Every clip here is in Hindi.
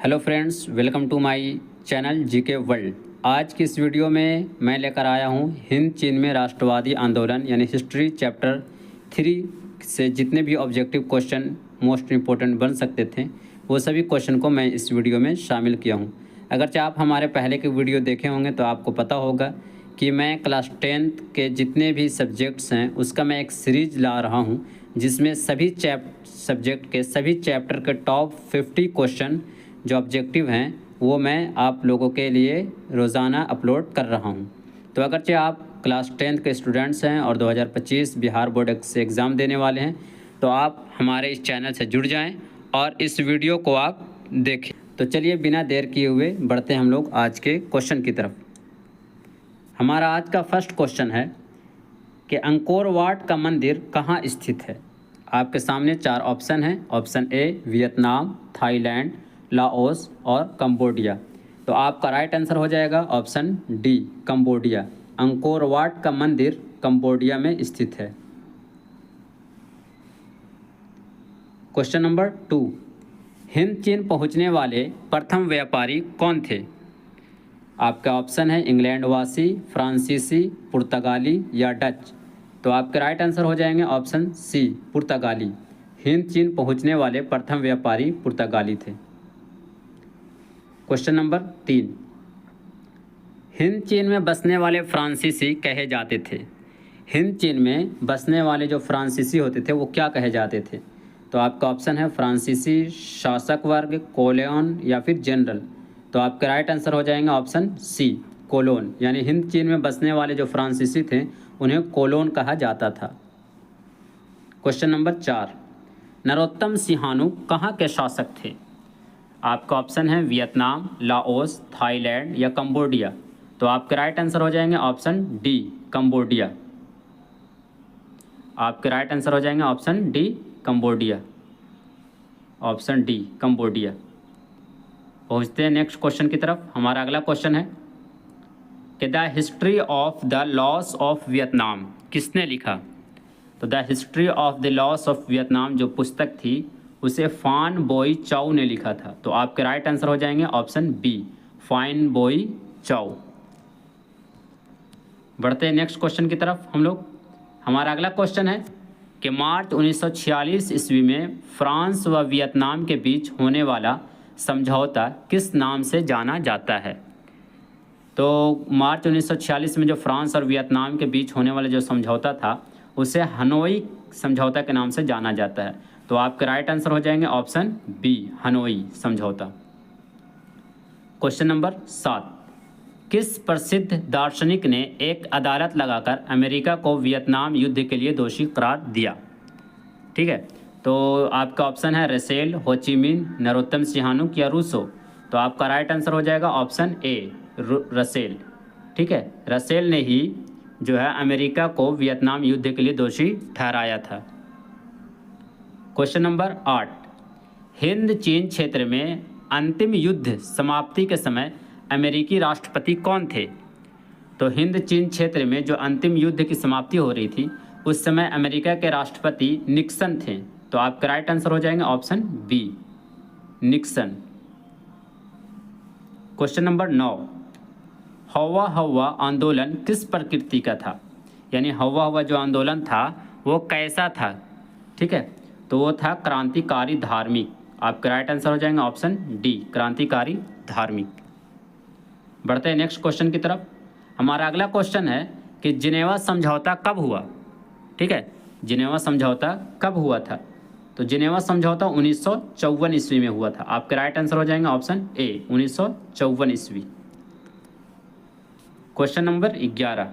Hello friends, welcome to my channel GK world. आज की इस वीडियो में मैं लेकर आया हूँ हिंद चीन में राष्ट्रवादी आंदोलन यानी हिस्ट्री चैप्टर 3 से जितने भी ऑब्जेक्टिव क्वेश्चन मोस्ट इम्पोर्टेंट बन सकते थे वो सभी क्वेश्चन को मैं इस वीडियो में शामिल किया हूँ। अगरचे आप हमारे पहले के वीडियो देखे होंगे तो आपको पता होगा कि मैं क्लास 10th के जितने भी सब्जेक्ट्स हैं उसका मैं एक सीरीज ला रहा हूँ जिसमें सभी सब्जेक्ट के सभी चैप्टर के टॉप 50 क्वेश्चन जो ऑब्जेक्टिव हैं वो मैं आप लोगों के लिए रोज़ाना अपलोड कर रहा हूं। तो अगरचे आप क्लास 10th के स्टूडेंट्स हैं और 2025 बिहार बोर्ड से एग्ज़ाम देने वाले हैं तो आप हमारे इस चैनल से जुड़ जाएं और इस वीडियो को आप देखें। तो चलिए बिना देर किए हुए बढ़ते हैं हम लोग आज के क्वेश्चन की तरफ। हमारा आज का फर्स्ट क्वेश्चन है कि अंकोर वाट का मंदिर कहाँ स्थित है। आपके सामने 4 ऑप्शन हैं। Option A Vietnam, Thailand, Laos और कंबोडिया। तो आपका राइट आंसर हो जाएगा option D Cambodia. Angkor Wat का मंदिर कंबोडिया में स्थित है। क्वेश्चन नंबर 2, हिंद चीन पहुंचने वाले प्रथम व्यापारी कौन थे। आपका ऑप्शन है इंग्लैंड वासी, फ्रांसीसी, पुर्तगाली या डच। तो आपके राइट आंसर हो जाएंगे ऑप्शन सी पुर्तगाली। हिंद चीन पहुंचने वाले प्रथम व्यापारी पुर्तगाली थे। क्वेश्चन नंबर 3, हिंद चीन में बसने वाले फ्रांसीसी कहे जाते थे। हिंद चीन में बसने वाले जो फ्रांसीसी होते थे वो क्या कहे जाते थे। तो आपका ऑप्शन है फ्रांसीसी शासक वर्ग, कोलोन या फिर जनरल। तो आपके राइट आंसर हो जाएंगे ऑप्शन सी कोलोन। यानी हिंद चीन में बसने वाले जो फ्रांसीसी थे उन्हें कोलोन कहा जाता था। क्वेश्चन नंबर 4, नरोत्तम सिंहानू कहाँ के शासक थे। आपका ऑप्शन है वियतनाम, लाओस, थाईलैंड या कंबोडिया। तो आपके राइट आंसर हो जाएंगे ऑप्शन डी कंबोडिया। आपके राइट आंसर हो जाएंगे option D Cambodia. Option D Cambodia. पहुंचते हैं नेक्स्ट क्वेश्चन की तरफ। हमारा अगला क्वेश्चन है कि the history of the loss of Vietnam किसने लिखा। तो the history of the loss of Vietnam जो पुस्तक थी उसे फान बोई चाउ ने लिखा था। तो आपके राइट आंसर हो जाएंगे ऑप्शन बी फान बोई चाउ। बढ़ते हैं नेक्स्ट क्वेश्चन की तरफ हम लोग। हमारा अगला क्वेश्चन है कि मार्च 1946 ईस्वी में फ्रांस व वियतनाम के बीच होने वाला समझौता किस नाम से जाना जाता है। तो मार्च 1946 में जो फ्रांस और वियतनाम के बीच होने वाला जो समझौता था उसे हनोई समझौता के नाम से जाना जाता है। तो आपके राइट आंसर हो जाएंगे ऑप्शन बी हनोई समझौता। क्वेश्चन नंबर 7, किस प्रसिद्ध दार्शनिक ने एक अदालत लगाकर अमेरिका को वियतनाम युद्ध के लिए दोषी करार दिया। ठीक है, तो आपका ऑप्शन है रसेल, होचिमिन, नरोत्तम सिंहानुक या रूसो। तो आपका राइट आंसर हो जाएगा ऑप्शन ए रसेल। ठीक है, रसेल ने ही जो है अमेरिका को वियतनाम युद्ध के लिए दोषी ठहराया था। क्वेश्चन नंबर 8, हिंद चीन क्षेत्र में अंतिम युद्ध समाप्ति के समय अमेरिकी राष्ट्रपति कौन थे। तो हिंद चीन क्षेत्र में जो अंतिम युद्ध की समाप्ति हो रही थी उस समय अमेरिका के राष्ट्रपति निक्सन थे। तो आपका राइट आंसर हो जाएंगे option B Nixon. Question number 9, हवा हवा आंदोलन किस प्रकृति का था। यानी हवा हवा जो आंदोलन था वो कैसा था। ठीक है, तो वो था क्रांतिकारी धार्मिक। आपका राइट आंसर हो जाएंगे ऑप्शन डी क्रांतिकारी धार्मिक। बढ़ते हैं नेक्स्ट क्वेश्चन की तरफ। हमारा अगला क्वेश्चन है कि जिनेवा समझौता कब हुआ। ठीक है, जिनेवा समझौता कब हुआ था। तो जिनेवा समझौता 1954 ईस्वी में हुआ था। आपके राइट आंसर हो जाएंगे ऑप्शन ए 1954 ईस्वी। क्वेश्चन नंबर 11,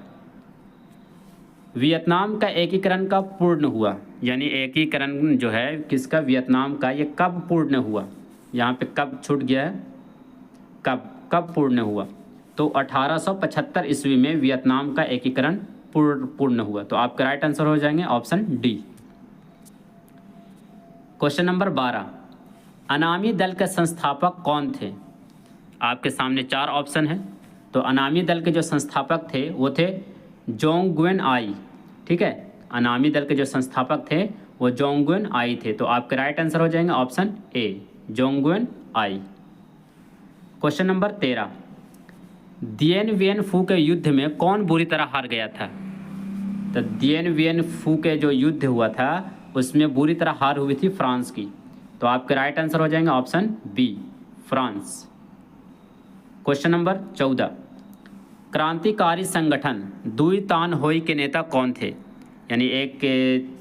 वियतनाम का एकीकरण कब पूर्ण हुआ। यानी एकीकरण जो है किसका वियतनाम का, ये कब पूर्ण हुआ। यहाँ पे कब छूट गया है, कब पूर्ण हुआ। तो 1875 ईस्वी में वियतनाम का एकीकरण पूर्ण हुआ। तो आपका राइट आंसर हो जाएंगे ऑप्शन डी। क्वेश्चन नंबर 12, अनामी दल के संस्थापक कौन थे। आपके सामने 4 ऑप्शन हैं। तो अनामी दल के जो संस्थापक थे वो थे जोंगगुएन आई। ठीक है, अनामी दल के जो संस्थापक थे वो जोंगगुएन आई थे। तो आपके राइट आंसर हो जाएंगे ऑप्शन ए जोंगगुएन आई। क्वेश्चन नंबर 13, दिएन वियन फू के युद्ध में कौन बुरी तरह हार गया था? तो दिएन वियन फू के जो युद्ध हुआ था उसमें बुरी तरह हार हुई थी फ्रांस की। तो आपके राइट आंसर हो जाएंगे option B, France. Question number 14, क्रांतिकारी संगठन दुई तान होई के नेता कौन थे? यानी एक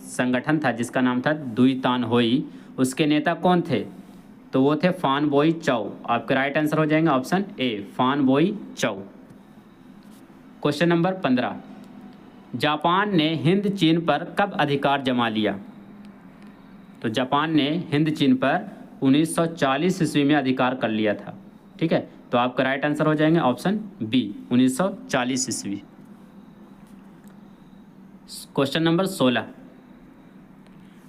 संगठन था जिसका नाम था दुई तान होई, उसके नेता कौन थे? तो वो थे फान बोई चाओ। आपके राइट आंसर हो जाएंगे ऑप्शन ए, फान बोई चाओ। क्वेश्चन नंबर 15, जापान ने हिंद चीन पर कब अधिकार जमा लिया? तो जापान ने हिंद चीन पर 1940 ईस्वी में अधिकार कर लिया था। ठीक है, तो आपका राइट आंसर हो जाएंगे ऑप्शन बी, 1940 ईस्वी। क्वेश्चन नंबर 16,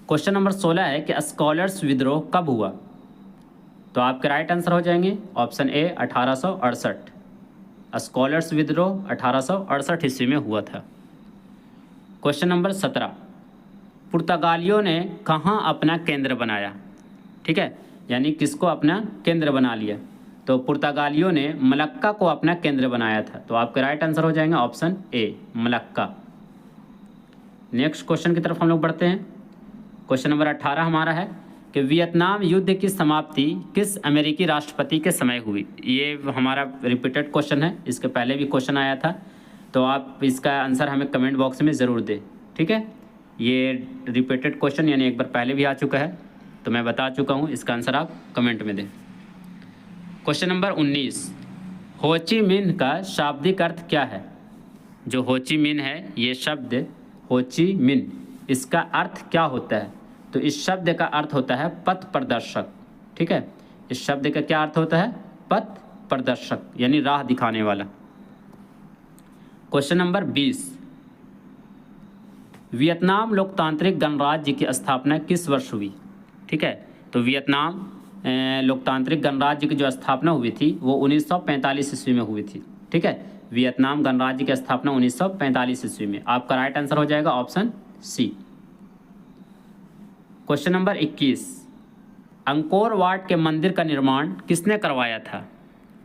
क्वेश्चन नंबर 16 है कि स्कॉलर्स विद्रोह कब हुआ? तो आपके राइट आंसर हो जाएंगे ऑप्शन ए, 1868। स्कॉलर्स विद्रोह 1868 ईस्वी में हुआ था। क्वेश्चन नंबर 17, पुर्तगालियों ने कहाँ अपना केंद्र बनाया? ठीक है, यानी किसको अपना केंद्र बना लिया? तो पुर्तगालियों ने मलक्का को अपना केंद्र बनाया था। तो आपके राइट आंसर हो जाएंगे ऑप्शन ए, मलक्का। नेक्स्ट क्वेश्चन की तरफ हम लोग बढ़ते हैं। क्वेश्चन नंबर 18 हमारा है कि वियतनाम युद्ध की समाप्ति किस अमेरिकी राष्ट्रपति के समय हुई? ये हमारा रिपीटेड क्वेश्चन है, इसके पहले भी क्वेश्चन आया था, तो आप इसका आंसर हमें कमेंट बॉक्स में ज़रूर दें। ठीक है, ये रिपीटेड क्वेश्चन यानी एक बार पहले भी आ चुका है, तो मैं बता चुका हूँ, इसका आंसर आप कमेंट में दें। क्वेश्चन नंबर 19, होची मिन्ह का शाब्दिक अर्थ क्या है? जो होची मिन्ह है, ये शब्द होची मिन्ह, इसका अर्थ क्या होता है? तो इस शब्द का अर्थ होता है पथ प्रदर्शक। ठीक है, इस शब्द का क्या अर्थ होता है? पथ प्रदर्शक, यानी राह दिखाने वाला। क्वेश्चन नंबर 20, वियतनाम लोकतांत्रिक गणराज्य की स्थापना किस वर्ष हुई? ठीक है, तो वियतनाम लोकतांत्रिक गणराज्य की जो स्थापना हुई थी वो 1945 ईस्वी में हुई थी। ठीक है, वियतनाम गणराज्य की स्थापना 1945 ईस्वी में। आपका राइट आंसर हो जाएगा option C. Question number 21, Angkor Wat के मंदिर का निर्माण किसने करवाया था?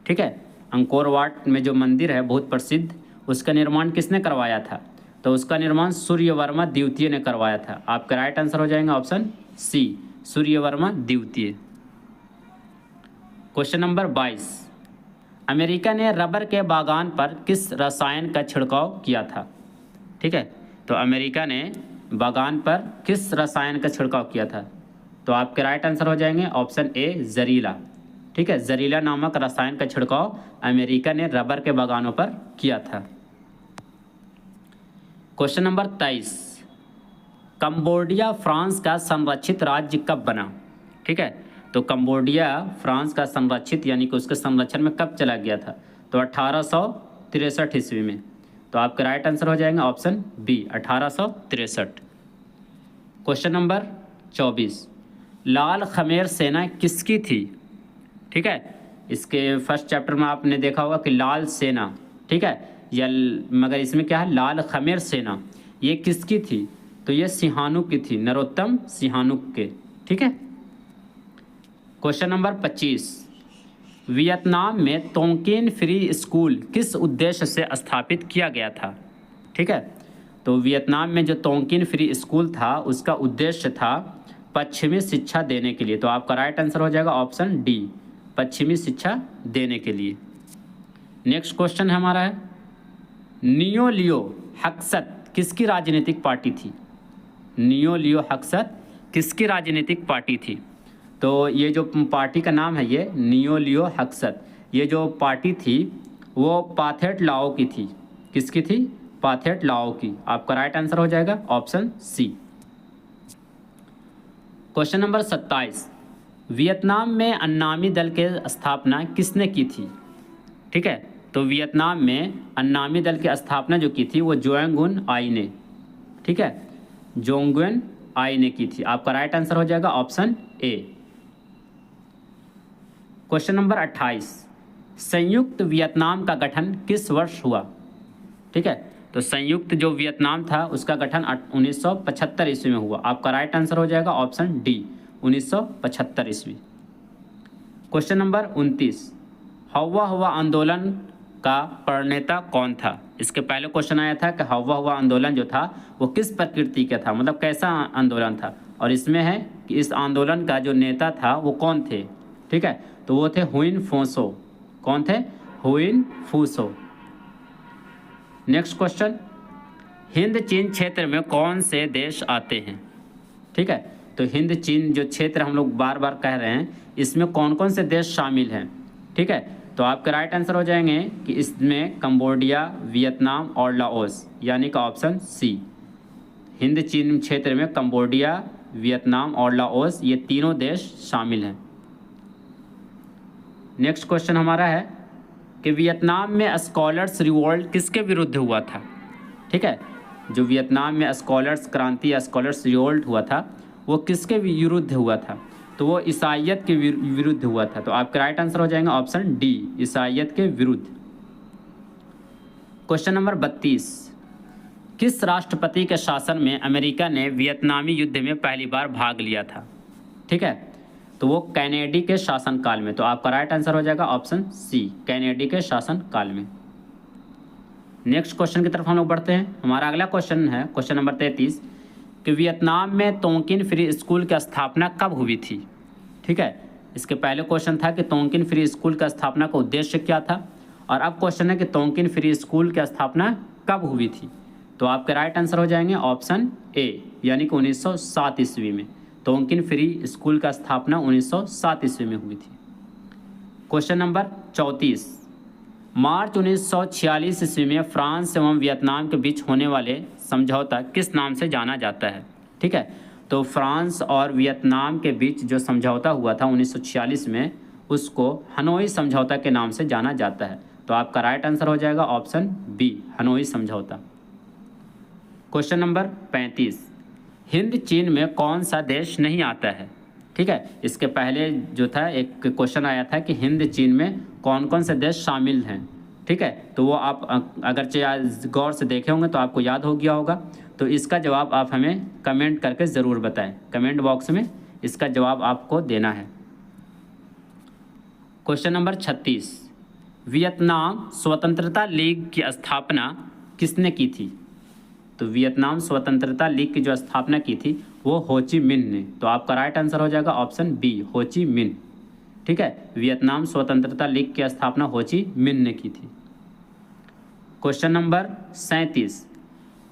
ठीक है, अंकोर वाट में जो मंदिर है बहुत प्रसिद्ध, उसका निर्माण किसने करवाया था? तो उसका निर्माण सूर्यवर्मा द्वितीय ने करवाया था। आपका राइट आंसर हो जाएगा ऑप्शन सी, सूर्यवर्मा द्वितीय। क्वेश्चन नंबर 22, अमेरिका ने रबर के बागान पर किस रसायन का छिड़काव किया था? ठीक है, तो अमेरिका ने बागान पर किस रसायन का छिड़काव किया था? तो आपके राइट आंसर हो जाएंगे ऑप्शन ए, जहरीला। ठीक है, जहरीला नामक रसायन का छिड़काव अमेरिका ने रबर के बागानों पर किया था। क्वेश्चन नंबर 23, कंबोडिया फ्रांस का संरक्षित राज्य कब बना? ठीक है, तो कंबोडिया फ्रांस का संरक्षित यानी कि उसके संरक्षण में कब चला गया था? तो 1863 ईस्वी में। तो आपका राइट आंसर हो जाएगा ऑप्शन बी, 1863। क्वेश्चन नंबर 24, लाल खमेर सेना किसकी थी? ठीक है, इसके फर्स्ट चैप्टर में आपने देखा होगा कि लाल सेना, ठीक है, या मगर इसमें क्या है, लाल खमेर सेना, ये किसकी थी? तो ये सिहानुक की थी, नरोत्तम सिहानुक के। ठीक है। क्वेश्चन नंबर 25, वियतनाम में तोंकिन फ्री स्कूल किस उद्देश्य से स्थापित किया गया था? ठीक है, तो वियतनाम में जो तोंकिन फ्री स्कूल था उसका उद्देश्य था पश्चिमी शिक्षा देने के लिए। तो आपका राइट आंसर हो जाएगा ऑप्शन डी, पश्चिमी शिक्षा देने के लिए। नेक्स्ट क्वेश्चन हमारा है, नियो लियो हक्सत किसकी राजनीतिक पार्टी थी? नियो लियो हक्सत किसकी राजनीतिक पार्टी थी? तो ये जो पार्टी का नाम है ये नियो लियो हक्सत, ये जो पार्टी थी वो पाथेट लाओ की थी। किसकी थी? पाथेट लाओ की। आपका राइट आंसर हो जाएगा option C. Question number 27, Vietnam में अन्नामी दल के स्थापना किसने की थी? ठीक है, तो वियतनाम में अन्नामी दल की स्थापना जो की थी वो जोंगुन आई ने, ठीक है, जोंगुन आई ने की थी। आपका राइट आंसर हो जाएगा ऑप्शन ए। क्वेश्चन नंबर 28, संयुक्त वियतनाम का गठन किस वर्ष हुआ? ठीक है, तो संयुक्त जो वियतनाम था उसका गठन 1975 ईस्वी में हुआ। आपका राइट आंसर हो जाएगा ऑप्शन डी, 1975 ईस्वी। क्वेश्चन नंबर 29, हवा हुआ आंदोलन का प्रणेता कौन था? इसके पहले क्वेश्चन आया था कि हवा हुआ आंदोलन जो था वो किस प्रकृति का था, मतलब कैसा आंदोलन था, और इसमें है कि इस आंदोलन का जो नेता था वो कौन थे। ठीक है, तो वो थे हुइन फोसो। कौन थे? हुइन फूसो। नेक्स्ट क्वेश्चन, हिंद चीन क्षेत्र में कौन से देश आते हैं? ठीक है, तो हिंद चीन जो क्षेत्र हम लोग बार बार कह रहे हैं, इसमें कौन कौन से देश शामिल हैं? ठीक है, तो आपके राइट आंसर हो जाएंगे कि इसमें कंबोडिया, वियतनाम और लाओस, यानी कि ऑप्शन सी। हिंद चीन क्षेत्र में कंबोडिया, वियतनाम और लाओस, ये तीनों देश शामिल हैं। नेक्स्ट क्वेश्चन हमारा है कि वियतनाम में स्कॉलर्स रिवोल्ट किसके विरुद्ध हुआ था? ठीक है, जो वियतनाम में स्कॉलर्स क्रांति या स्कॉलर्स रिवोल्ट हुआ था वो किसके विरुद्ध हुआ था? तो वो ईसाइयत के विरुद्ध हुआ था। तो आपका राइट आंसर हो जाएगा ऑप्शन डी, ईसाइयत के विरुद्ध। क्वेश्चन नंबर 32, किस राष्ट्रपति के शासन में अमेरिका ने वियतनामी युद्ध में पहली बार भाग लिया था? ठीक है, तो वो कैनेडी के शासनकाल में। तो आपका राइट आंसर हो जाएगा ऑप्शन सी, कैनेडी के शासनकाल में। नेक्स्ट क्वेश्चन की तरफ हम लोग बढ़ते हैं। हमारा अगला क्वेश्चन है क्वेश्चन नंबर 33 कि वियतनाम में तोंकिन फ्री स्कूल की स्थापना कब हुई थी? ठीक है, इसके पहले क्वेश्चन था कि तोंकिन फ्री स्कूल की स्थापना का उद्देश्य क्या था, और अब क्वेश्चन है कि तोंकिन फ्री स्कूल की स्थापना कब हुई थी? तो आपके राइट आंसर हो जाएंगे ऑप्शन ए, यानी कि 1907 ईस्वी में। तोंकिन फ्री स्कूल का स्थापना 1907 ईस्वी में हुई थी। क्वेश्चन नंबर 34, मार्च 1946 ईस्वी में फ्रांस एवं वियतनाम के बीच होने वाले समझौता किस नाम से जाना जाता है? ठीक है, तो फ्रांस और वियतनाम के बीच जो समझौता हुआ था 1946 में, उसको हनोई समझौता के नाम से जाना जाता है। तो आपका राइट आंसर हो जाएगा ऑप्शन बी, हनोई समझौता। क्वेश्चन नंबर 35, हिंद चीन में कौन सा देश नहीं आता है? ठीक है, इसके पहले जो था एक क्वेश्चन आया था कि हिंद चीन में कौन कौन से देश शामिल हैं। ठीक है, तो वो आप अगर गौर से देखे होंगे तो आपको याद हो गया होगा। तो इसका जवाब आप हमें कमेंट करके ज़रूर बताएं, कमेंट बॉक्स में इसका जवाब आपको देना है। क्वेश्चन नंबर 36, वियतनाम स्वतंत्रता लीग की स्थापना किसने की थी? तो वियतनाम स्वतंत्रता लीग की जो स्थापना की थी वो हो ची मिन्ह ने। तो आपका राइट आंसर हो जाएगा ऑप्शन बी, हो ची मिन्ह। ठीक है, वियतनाम स्वतंत्रता लीग की स्थापना हो ची मिन्ह ने की थी। क्वेश्चन नंबर 37,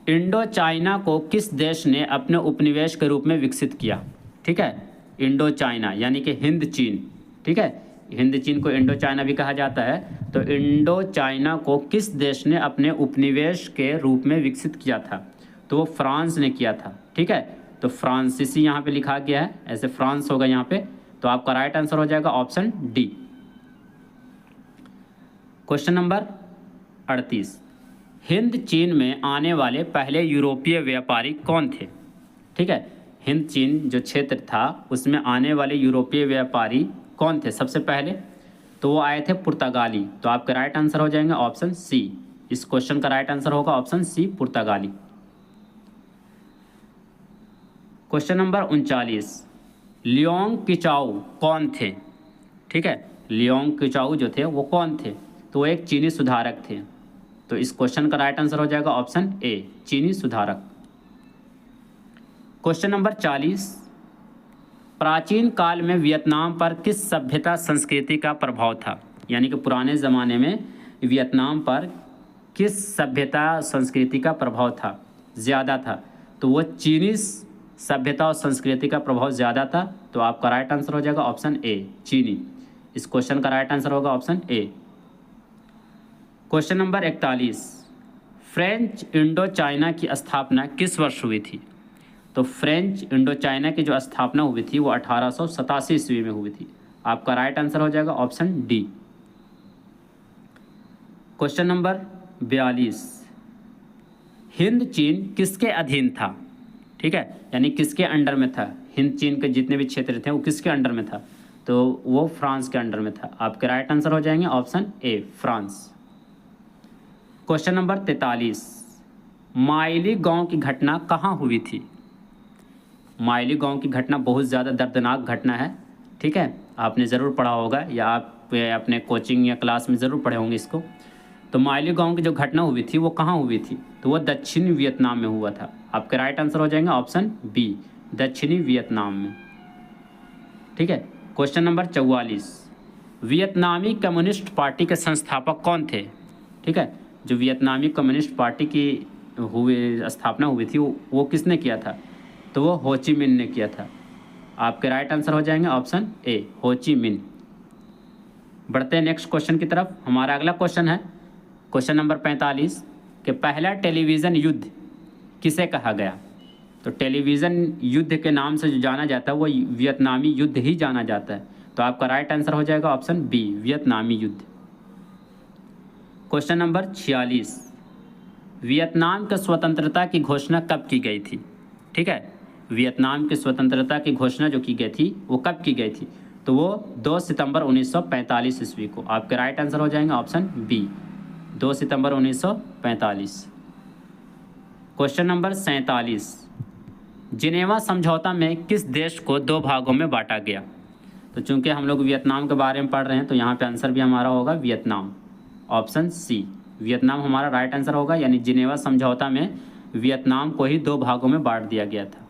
इंडो चाइना को किस देश ने अपने उपनिवेश के रूप में विकसित किया? ठीक है, इंडो चाइना यानी कि हिंद चीन। ठीक है, हिंद चीन को इंडो चाइना भी कहा जाता है। तो इंडो चाइना को किस देश ने अपने उपनिवेश के रूप में विकसित किया था? तो वो फ्रांस ने किया था। ठीक है, तो फ्रांसीसी यहाँ पे लिखा गया है, ऐसे फ्रांस होगा यहाँ पे। तो आपका राइट आंसर हो जाएगा option D. Question number 38, Hind चीन में आने वाले पहले यूरोपीय व्यापारी कौन थे? ठीक है, हिंद चीन जो क्षेत्र था उसमें आने वाले यूरोपीय व्यापारी कौन थे सबसे पहले? तो वो आए थे पुर्तगाली। तो आपका राइट आंसर हो जाएंगे ऑप्शन सी, इस क्वेश्चन का राइट आंसर होगा ऑप्शन सी, पुर्तगाली। क्वेश्चन नंबर 39, लियोंग किचाऊ कौन थे? ठीक है, लियोंग किचाऊ जो थे वो कौन थे? तो वो एक चीनी सुधारक थे। तो इस क्वेश्चन का राइट आंसर हो जाएगा ऑप्शन ए, चीनी सुधारक। क्वेश्चन नंबर 40, प्राचीन काल में वियतनाम पर किस सभ्यता संस्कृति का प्रभाव था? यानी कि पुराने ज़माने में वियतनाम पर किस सभ्यता संस्कृति का प्रभाव था, ज़्यादा था? तो वो चीनी सभ्यता और संस्कृति का प्रभाव ज़्यादा था। तो आपका राइट आंसर हो जाएगा ऑप्शन ए, चीनी। इस क्वेश्चन का राइट आंसर होगा option A. Question number 41, French Indo China की स्थापना किस वर्ष हुई थी? तो फ्रेंच इंडो चाइना की जो स्थापना हुई थी वो 1887 ईस्वी में हुई थी। आपका राइट आंसर हो जाएगा option D. Question number 42, Hind चीन किसके अधीन था? ठीक है, यानी किसके अंडर में था? हिंद चीन के जितने भी क्षेत्र थे वो किसके अंडर में था? तो वो फ्रांस के अंडर में था। आपके राइट आंसर हो जाएंगे ऑप्शन ए, फ्रांस। क्वेश्चन नंबर 43, माइली गांव की घटना कहाँ हुई थी? माइली गांव की घटना बहुत ज़्यादा दर्दनाक घटना है। ठीक है, आपने ज़रूर पढ़ा होगा या आप आप अपने कोचिंग या क्लास में ज़रूर पढ़े होंगे इसको। तो माइल्यू की जो घटना हुई थी वो कहाँ हुई थी? तो वो दक्षिणी वियतनाम में हुआ था। आपके राइट आंसर हो जाएंगे ऑप्शन बी, दक्षिणी वियतनाम में। ठीक है, क्वेश्चन नंबर 44, वियतनामी कम्युनिस्ट पार्टी के संस्थापक कौन थे? ठीक है, जो वियतनामी कम्युनिस्ट पार्टी की स्थापना हुई थी वो किसने किया था? तो वो हो ची मिन्ह ने किया था। आपके राइट आंसर हो जाएंगे ऑप्शन ए, हो ची मिन्ह। बढ़ते हैं नेक्स्ट क्वेश्चन की तरफ। हमारा अगला क्वेश्चन है क्वेश्चन नंबर 45 कि पहला टेलीविज़न युद्ध किसे कहा गया? तो टेलीविज़न युद्ध के नाम से जो जाना जाता है वो वियतनामी युद्ध ही जाना जाता है। तो आपका राइट आंसर हो जाएगा ऑप्शन बी, वियतनामी युद्ध। क्वेश्चन नंबर 46, वियतनाम की स्वतंत्रता की घोषणा कब की गई थी? ठीक है, वियतनाम की स्वतंत्रता की घोषणा जो की गई थी वो कब की गई थी? तो वो 2 सितंबर 1945 ईस्वी को। आपके राइट आंसर हो जाएंगे ऑप्शन बी, 2 सितंबर 1945। क्वेश्चन नंबर 47, जिनेवा समझौता में किस देश को 2 भागों में बांटा गया? तो चूंकि हम लोग वियतनाम के बारे में पढ़ रहे हैं तो यहाँ पे आंसर भी हमारा होगा वियतनाम, ऑप्शन सी, वियतनाम हमारा राइट आंसर होगा। यानी जिनेवा समझौता में वियतनाम को ही 2 भागों में बांट दिया गया था।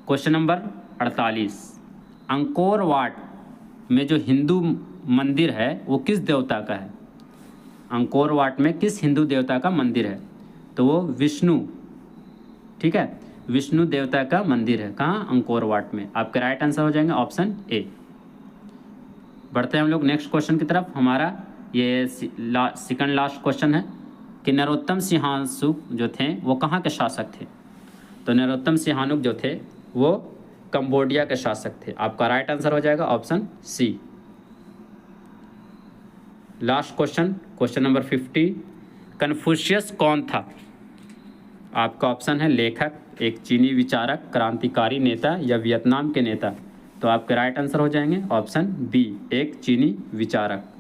क्वेश्चन नंबर 48, अंकोर वाट में जो हिंदू मंदिर है वो किस देवता का है? अंकोर वाट में किस हिंदू देवता का मंदिर है? तो वो विष्णु, ठीक है, विष्णु देवता का मंदिर है। कहाँ? अंकोर वाट में। आपके राइट आंसर हो जाएंगे ऑप्शन ए। बढ़ते हैं हम लोग नेक्स्ट क्वेश्चन की तरफ। हमारा ये सेकंड लास्ट क्वेश्चन है कि नरोत्तम सिंहानुक जो थे वो कहाँ के शासक थे? तो नरोत्तम सिंहानुक जो थे वो कंबोडिया के शासक थे। आपका राइट आंसर हो जाएगा option C. Last question, question number 50, Confucius कौन था? आपका ऑप्शन है लेखक, एक चीनी विचारक, क्रांतिकारी नेता या वियतनाम के नेता। तो आपके राइट आंसर हो जाएंगे ऑप्शन बी, एक चीनी विचारक।